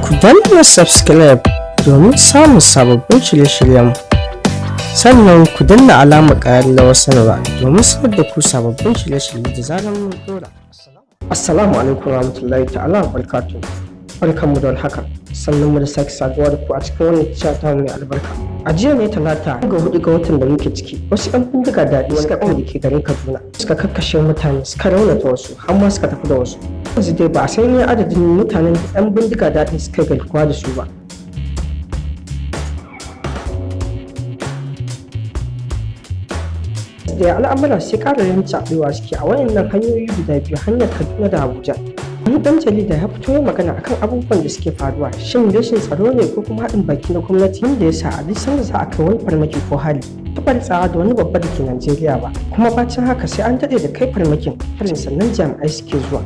Ku danna subscribe domin samun sababbin shirye-shiryen, sannan ku danna alamar ƙararrawar sanarwa domin sanar da ku sababbin shirye-shirye da zarar mun dora. Assalamu alaikum warahmatullahi ta'ala wabarakatuh. Barkanmu da warhaka, sannan mu da sake saduwa da ku a cikin wannan tasha mai albarka. A jiya ne Talata ga 4 ga watan da muke ciki, wasu 'yan bindiga daɗi suka da ke garin Kaduna suka kakkashe mutane, suka raunata wasu har ma suka tafi da wasu. Yanzu dai ba a san ne adadin mutanen da 'yan bindiga daɗi suka garkuwa da su ba. Da al'amura sai ƙararin caɓewa suke a wayannan hanyoyi guda biyu, hanyar Kaduna da Abuja. Wani ɗan jarida ya fito yin magana akan abubuwan da suke faruwa, shin rashin tsaro ne ko kuma haɗin baki na gwamnati da ya sa a duk sanda za a kai wani farmaki ko hari taɓa tsawa da wani babba da ke Najeriya ba, kuma bacin haka sai an daɗe da kai farmakin harin sannan jami'ai suke zuwa.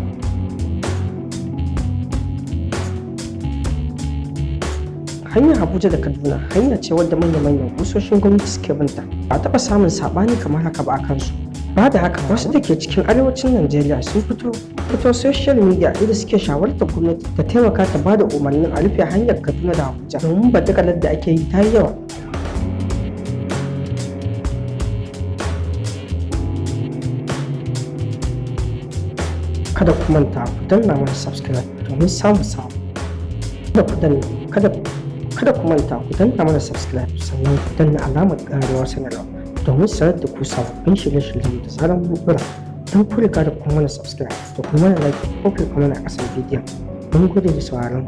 Hanyar Abuja da Kaduna hanya ce wadda manya-manyan kusoshin gwamnati suke binta, ba a taɓa samun saɓani kamar haka ba a kansu. Ba da haka wasu da ke cikin arewacin Najeriya sun fito social media inda suke shawartar gwamnati ta taimaka ta ba da umarnin a rufe hanyar Kaduna da Abuja domin badakalar da ake yi ta yi yawa. Kada ku manta ku danna mana subscribe domin samun samu. Kada ku manta ku danna mana subscribe sannan ku danna alamar ƙararrawar sanarwa domin sanar da ku sababbin shirye-shiryen da zarar mun dora. Don ku riga da kuma mana subscribe da kuma mana like ko kuma mana ƙasar bidiyon. Mun gode da sauraron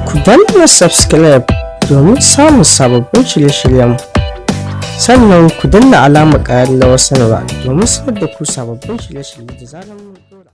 ku danna subscribe domin samun sababbin shirye-shiryen, sannan ku danna alamar ƙararrawar sanarwa domin sanar da ku sababbin shirye-shiryen da zarar mun dora.